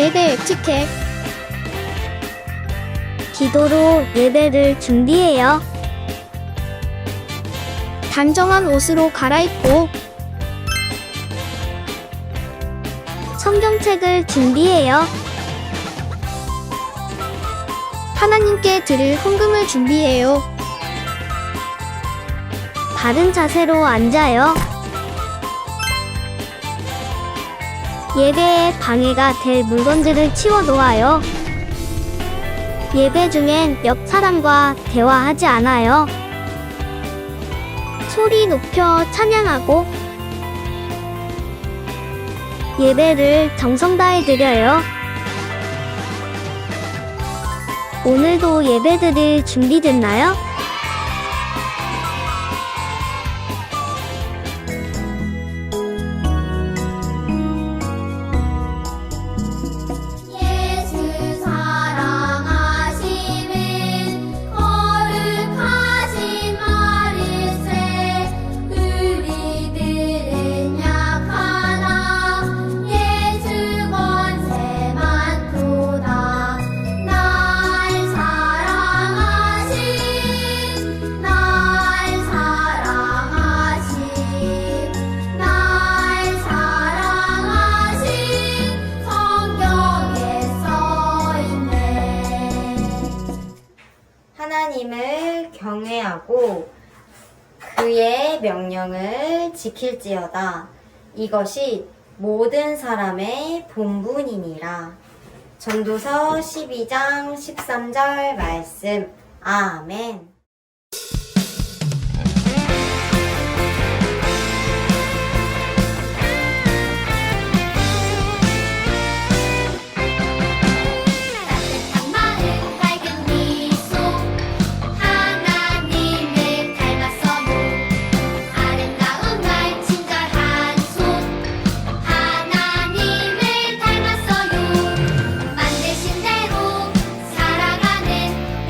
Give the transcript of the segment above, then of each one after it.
예배 에티켓. 기도로 예배를 준비해요. 단정한 옷으로 갈아입고 성경책을 준비해요. 하나님께 드릴 헌금을 준비해요. 바른 자세로 앉아요. 예배에 방해가 될 물건들을 치워 놓아요. 예배 중엔 옆 사람과 대화하지 않아요. 소리 높여 찬양하고 예배를 정성 다해 드려요. 오늘도 예배 드릴 준비됐나요? 예수 사랑하심은 거룩하신 말일세. 우리들은 약하나 예수 권세 많도다. 날 사랑하신 성경에 써있네. 하나님을 경외하고 그의 명령을 지킬지어다. 이것이 모든 사람의 본분이니라. 전도서 12장 13절 말씀. 아멘. 따뜻한 마음 밝은 미소 하나님을 닮았어도 아름다운 말 친절한 손 하나님을 닮았어요. 만드신 대로 살아가는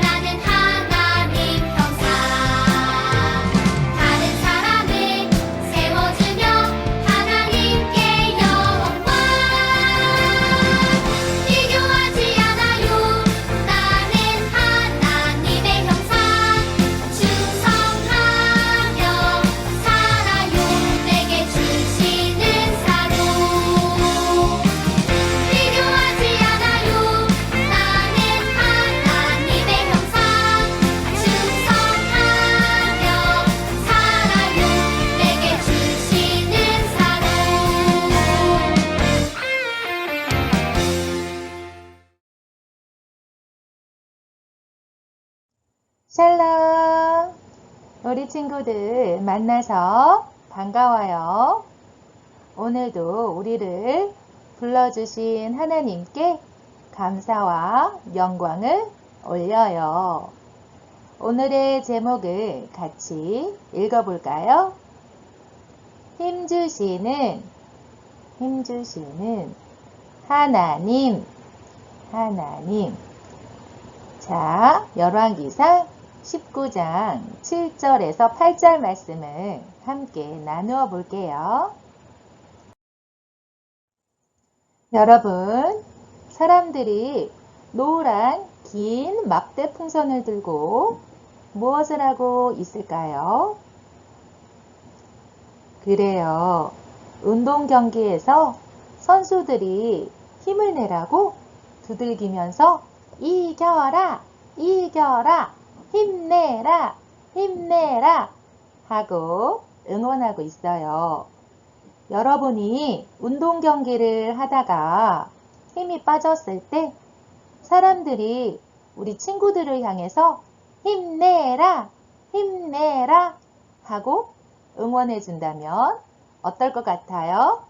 나는 하나님 형상. 다른 사람을 세워주며 하나님께 영광. 비교하지 않아요. 나는 하나님의 형상. 충성하며 살아요. 내게 주시는 사로. 비교하지 않아요. 나는 하나님의 형상. 충성하며 살아요. 내게 주시는 사로. 샬롬! 우리 친구들 만나서 반가워요. 오늘도 우리를 불러주신 하나님께 감사와 영광을 올려요. 오늘의 제목을 같이 읽어볼까요? 힘주시는 하나님. 자, 열왕기상 19장 7절에서 8절 말씀을 함께 나누어 볼게요. 여러분, 사람들이 노란 긴 막대 풍선을 들고 무엇을 하고 있을까요? 그래요. 운동 경기에서 선수들이 힘을 내라고 두들기면서 이겨라, 이겨라, 힘내라, 힘내라 하고 응원하고 있어요. 여러분이 운동 경기를 하다가 힘이 빠졌을 때 사람들이 우리 친구들을 향해서 힘내라, 힘내라 하고 응원해 준다면 어떨 것 같아요?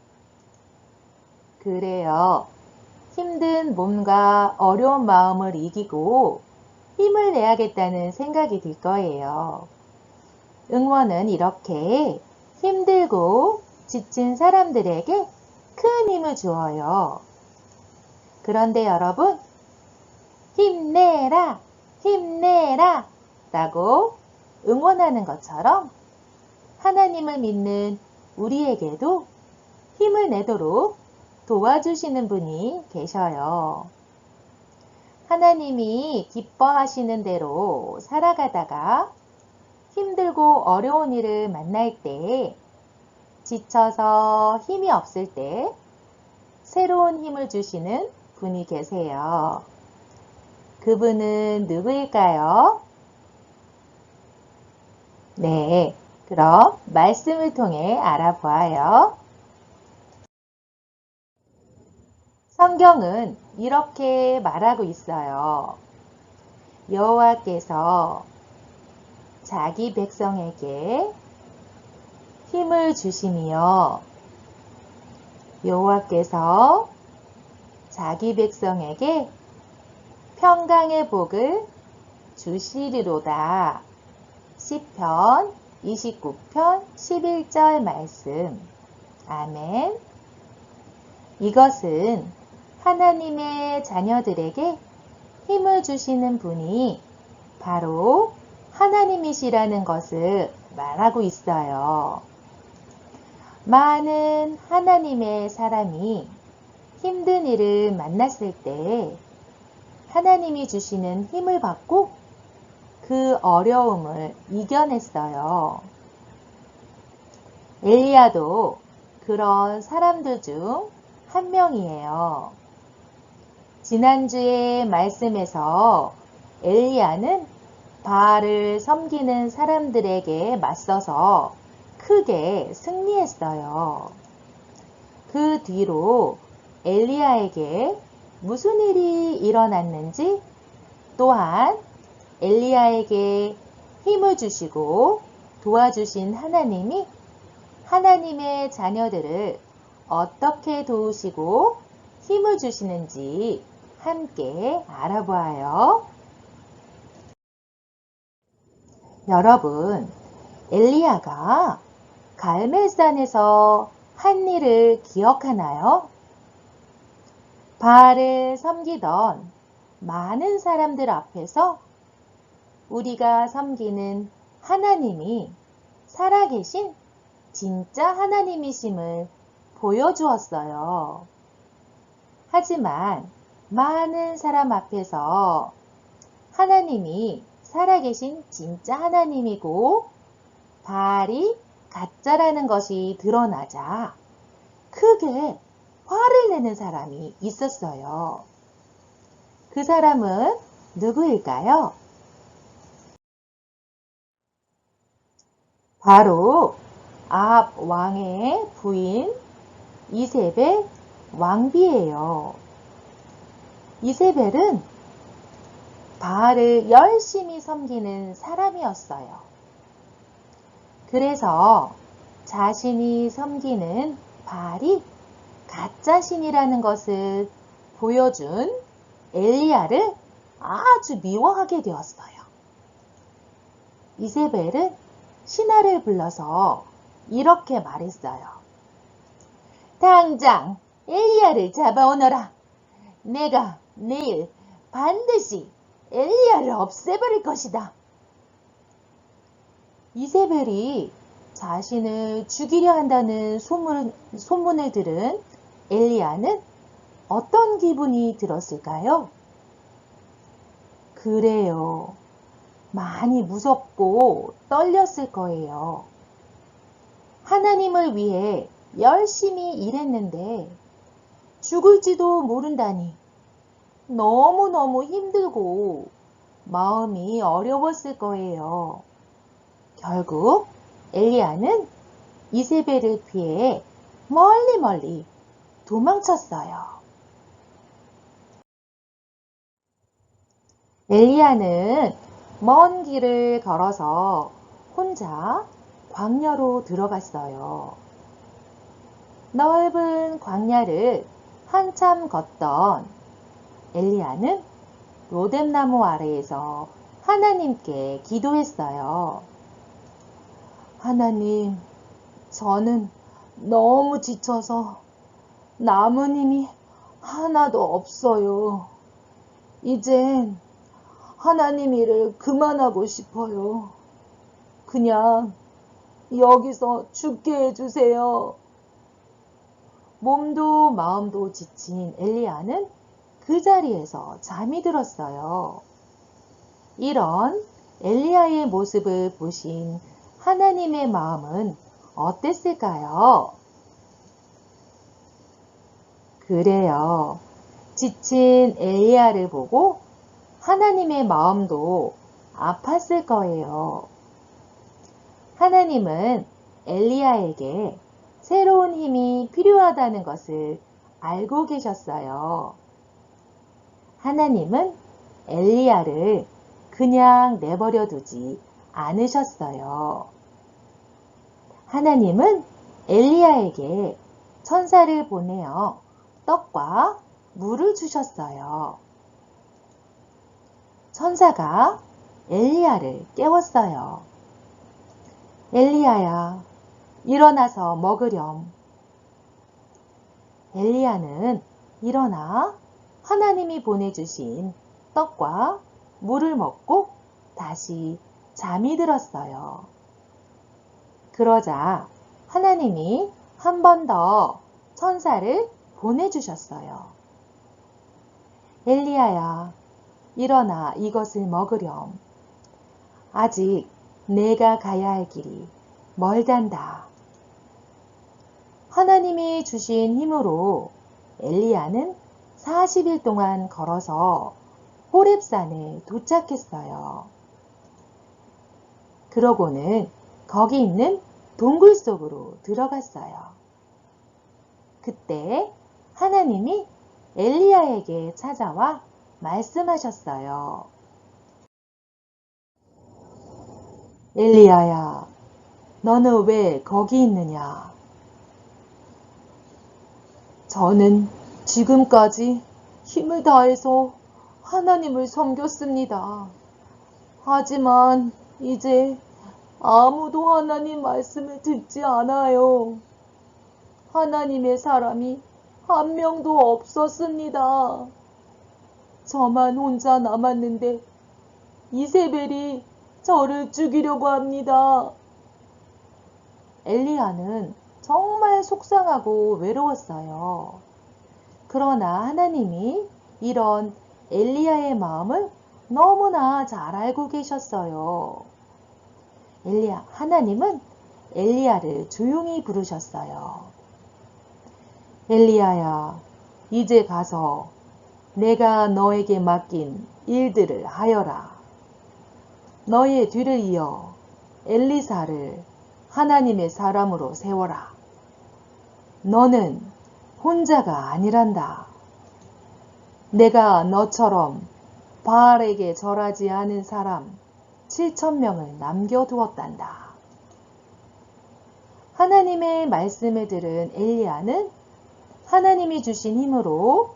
그래요. 힘든 몸과 어려운 마음을 이기고 힘을 내야겠다는 생각이 들 거예요. 응원은 이렇게 힘들고 지친 사람들에게 큰 힘을 주어요. 그런데 여러분, 힘내라, 힘내라 라고 응원하는 것처럼 하나님을 믿는 우리에게도 힘을 내도록 도와주시는 분이 계셔요. 하나님이 기뻐하시는 대로 살아가다가 힘들고 어려운 일을 만날 때, 지쳐서 힘이 없을 때 새로운 힘을 주시는 분이 계세요. 그분은 누구일까요? 네, 그럼 말씀을 통해 알아보아요. 성경은 이렇게 말하고 있어요. 여호와께서 자기 백성에게 힘을 주시며 여호와께서 자기 백성에게 평강의 복을 주시리로다. 시편 29편 11절 말씀. 아멘. 이것은 하나님의 자녀들에게 힘을 주시는 분이 바로 하나님이시라는 것을 말하고 있어요. 많은 하나님의 사람이 힘든 일을 만났을 때 하나님이 주시는 힘을 받고 그 어려움을 이겨냈어요. 엘리야도 그런 사람들 중 한 명이에요. 지난주의 말씀에서 엘리야는 바알을 섬기는 사람들에게 맞서서 크게 승리했어요. 그 뒤로 엘리야에게 무슨 일이 일어났는지, 또한 엘리야에게 힘을 주시고 도와주신 하나님이 하나님의 자녀들을 어떻게 도우시고 힘을 주시는지 함께 알아보아요. 여러분, 엘리야가 갈멜산에서 한 일을 기억하나요? 바알을 섬기던 많은 사람들 앞에서 우리가 섬기는 하나님이 살아계신 진짜 하나님이심을 보여주었어요. 하지만 많은 사람 앞에서 하나님이 살아계신 진짜 하나님이고 바알이 가짜라는 것이 드러나자 크게 화를 내는 사람이 있었어요. 그 사람은 누구일까요? 바로 아합 왕의 부인 이세벨 왕비예요. 이세벨은 바알을 열심히 섬기는 사람이었어요. 그래서 자신이 섬기는 바알이 가짜 신이라는 것을 보여준 엘리야를 아주 미워하게 되었어요. 이세벨은 신하를 불러서 이렇게 말했어요. 당장 엘리야를 잡아오너라. 내가 내일 반드시 엘리야를 없애버릴 것이다. 이세벨이 자신을 죽이려 한다는 소문을 들은 엘리야는 어떤 기분이 들었을까요? 그래요. 많이 무섭고 떨렸을 거예요. 하나님을 위해 열심히 일했는데 죽을지도 모른다니 너무너무 힘들고 마음이 어려웠을 거예요. 결국 엘리야는 이세벨을 피해 멀리 도망쳤어요. 엘리야는 먼 길을 걸어서 혼자 광야로 들어갔어요. 넓은 광야를 한참 걷던 엘리야는 로뎀나무 아래에서 하나님께 기도했어요. 하나님, 저는 너무 지쳐서 남은 힘이 하나도 없어요. 이젠 하나님 일을 그만하고 싶어요. 그냥 여기서 죽게 해주세요. 몸도 마음도 지친 엘리야는 그 자리에서 잠이 들었어요. 이런 엘리야의 모습을 보신 하나님의 마음은 어땠을까요? 그래요. 지친 엘리야를 보고 하나님의 마음도 아팠을 거예요. 하나님은 엘리야에게 새로운 힘이 필요하다는 것을 알고 계셨어요. 하나님은 엘리야를 그냥 내버려 두지 않으셨어요. 하나님은 엘리야에게 천사를 보내어 떡과 물을 주셨어요. 천사가 엘리야를 깨웠어요. 엘리야야, 일어나서 먹으렴. 엘리야는 일어나 하나님이 보내주신 떡과 물을 먹고 다시 잠이 들었어요. 그러자 하나님이 한 번 더 천사를 보내주셨어요. 엘리야야, 일어나 이것을 먹으렴. 아직 내가 가야 할 길이 멀단다. 하나님이 주신 힘으로 엘리야는 40일 동안 걸어서 호렙산에 도착했어요. 그러고는 거기 있는 동굴 속으로 들어갔어요. 그때 하나님이 엘리야에게 찾아와 말씀하셨어요. 엘리야야, 너는 왜 거기 있느냐? 저는 지금까지 힘을 다해서 하나님을 섬겼습니다. 하지만 이제 아무도 하나님 말씀을 듣지 않아요. 하나님의 사람이 한 명도 없었습니다. 저만 혼자 남았는데 이세벨이 저를 죽이려고 합니다. 엘리야는 정말 속상하고 외로웠어요. 그러나 하나님이 이런 엘리야의 마음을 너무나 잘 알고 계셨어요. 하나님은 엘리야를 조용히 부르셨어요. 엘리야야, 이제 가서 내가 너에게 맡긴 일들을 하여라. 너의 뒤를 이어 엘리사를 하나님의 사람으로 세워라. 너는 혼자가 아니란다. 내가 너처럼 바알에게 절하지 않은 사람 7,000명을 남겨두었단다. 하나님의 말씀을 들은 엘리야는 하나님이 주신 힘으로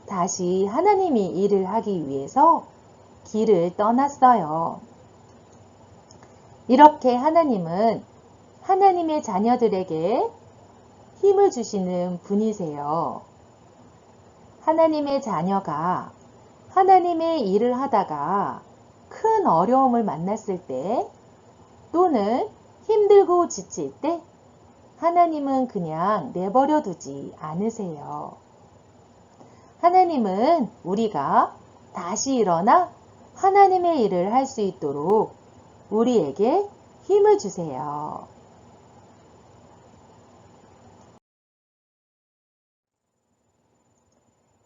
다시 하나님이 일을 하기 위해서 길을 떠났어요. 이렇게 하나님은 하나님의 자녀들에게 힘을 주시는 분이세요. 하나님의 자녀가 하나님의 일을 하다가 큰 어려움을 만났을 때 또는 힘들고 지칠 때 하나님은 그냥 내버려 두지 않으세요. 하나님은 우리가 다시 일어나 하나님의 일을 할 수 있도록 우리에게 힘을 주세요.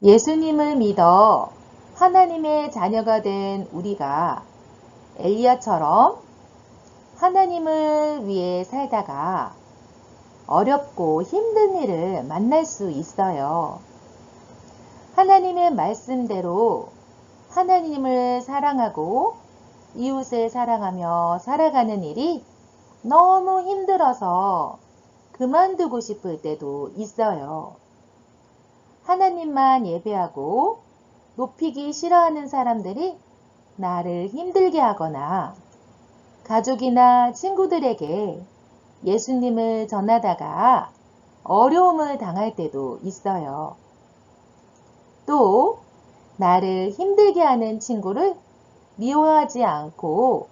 예수님을 믿어 하나님의 자녀가 된 우리가 엘리야처럼 하나님을 위해 살다가 어렵고 힘든 일을 만날 수 있어요. 하나님의 말씀대로 하나님을 사랑하고 이웃을 사랑하며 살아가는 일이 너무 힘들어서 그만두고 싶을 때도 있어요. 하나님만 예배하고 높이기 싫어하는 사람들이 나를 힘들게 하거나 가족이나 친구들에게 예수님을 전하다가 어려움을 당할 때도 있어요. 또 나를 힘들게 하는 친구를 미워하지 않고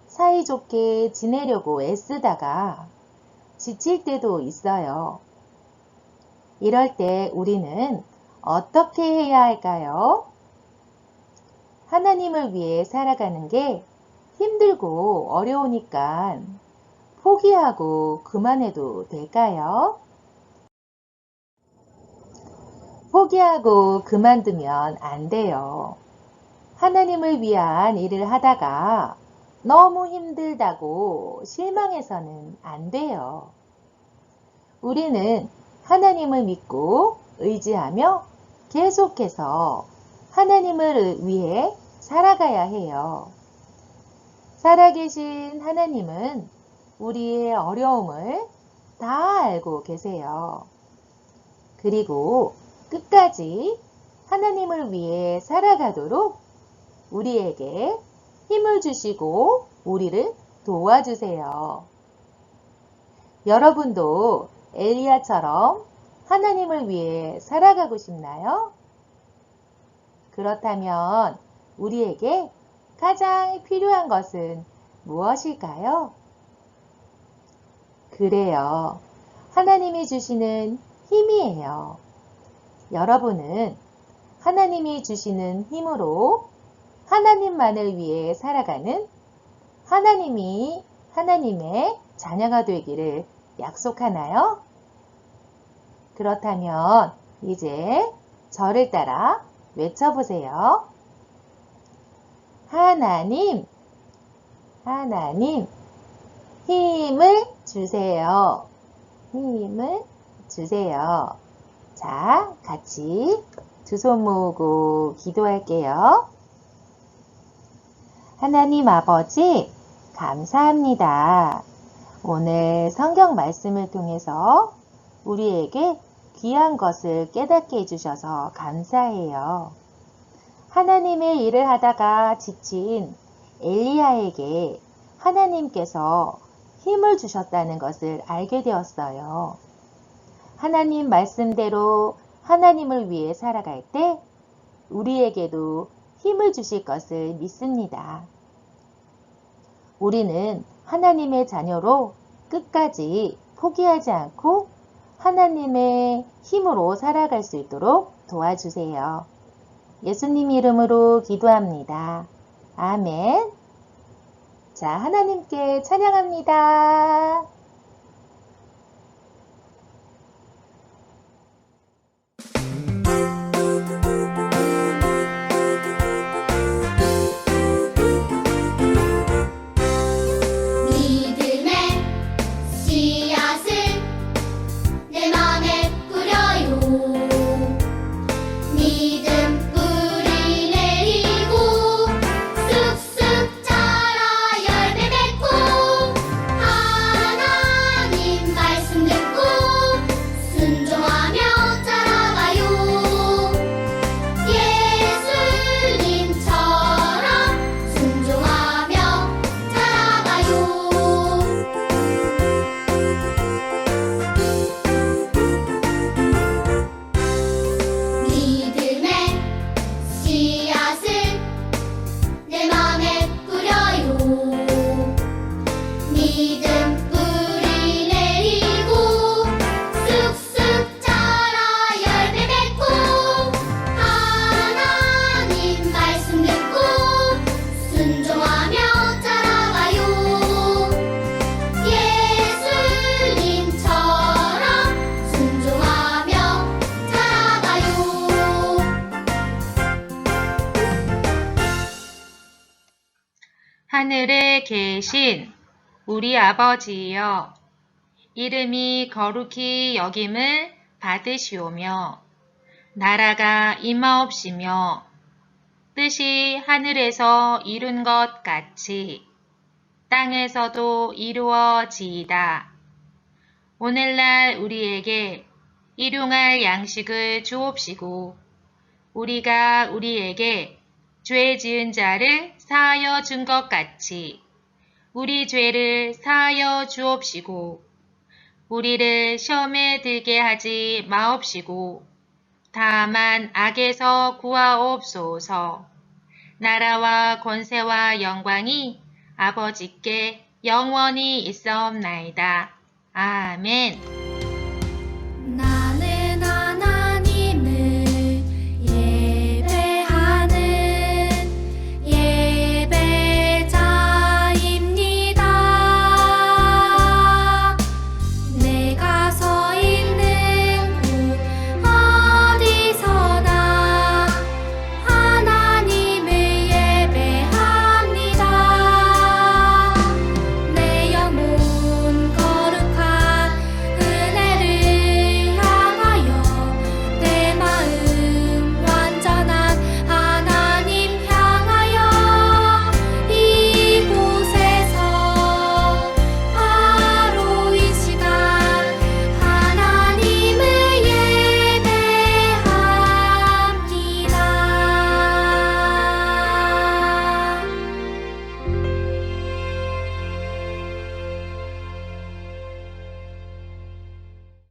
사이좋게 지내려고 애쓰다가 지칠 때도 있어요. 이럴 때 우리는 어떻게 해야 할까요? 하나님을 위해 살아가는 게 힘들고 어려우니까 포기하고 그만해도 될까요? 포기하고 그만두면 안 돼요. 하나님을 위한 일을 하다가 너무 힘들다고 실망해서는 안 돼요. 우리는 하나님을 믿고 의지하며 계속해서 하나님을 위해 살아가야 해요. 살아계신 하나님은 우리의 어려움을 다 알고 계세요. 그리고 끝까지 하나님을 위해 살아가도록 우리에게 힘을 주시고 우리를 도와주세요. 여러분도 엘리야처럼 하나님을 위해 살아가고 싶나요? 그렇다면 우리에게 가장 필요한 것은 무엇일까요? 그래요. 하나님이 주시는 힘이에요. 여러분은 하나님이 주시는 힘으로 하나님만을 위해 살아가는 하나님의 자녀가 되기를 약속하나요? 그렇다면 이제 저를 따라 외쳐보세요. 하나님, 힘을 주세요. 힘을 주세요. 자, 같이 두 손 모으고 기도할게요. 하나님 아버지, 감사합니다. 오늘 성경 말씀을 통해서 우리에게 귀한 것을 깨닫게 해주셔서 감사해요. 하나님의 일을 하다가 지친 엘리야에게 하나님께서 힘을 주셨다는 것을 알게 되었어요. 하나님 말씀대로 하나님을 위해 살아갈 때 우리에게도 힘을 주실 것을 믿습니다. 우리는 하나님의 자녀로 끝까지 포기하지 않고 하나님의 힘으로 살아갈 수 있도록 도와주세요. 예수님 이름으로 기도합니다. 아멘. 자, 하나님께 찬양합니다. 믿음의 씨앗을 내 맘에 뿌려요. 믿음 뿌리 내리고 쑥쑥 자라 열매 맺고 하나님 말씀 듣고 순종하며 자라가요. 예수님처럼 순종하며 자라가요. 믿음의 씨앗을 내 맘에 뿌려요. 믿음 뿌리 내리고 쑥쑥 자라 열매 맺고 하나님 말씀 듣고 순종하며 자라가요. 예수님처럼 순종하며 자라가요. 하늘에 계신 우리 아버지여, 이름이 거룩히 여김을 받으시오며, 나라가 임하옵시며, 뜻이 하늘에서 이룬 것 같이 땅에서도 이루어지이다. 오늘날 우리에게 일용할 양식을 주옵시고, 우리가 우리에게 죄 지은 자를 사하여 준 것 같이 우리 죄를 사하여 주옵시고, 우리를 시험에 들게 하지 마옵시고, 다만 악에서 구하옵소서. 나라와 권세와 영광이 아버지께 영원히 있사옵나이다. 아멘.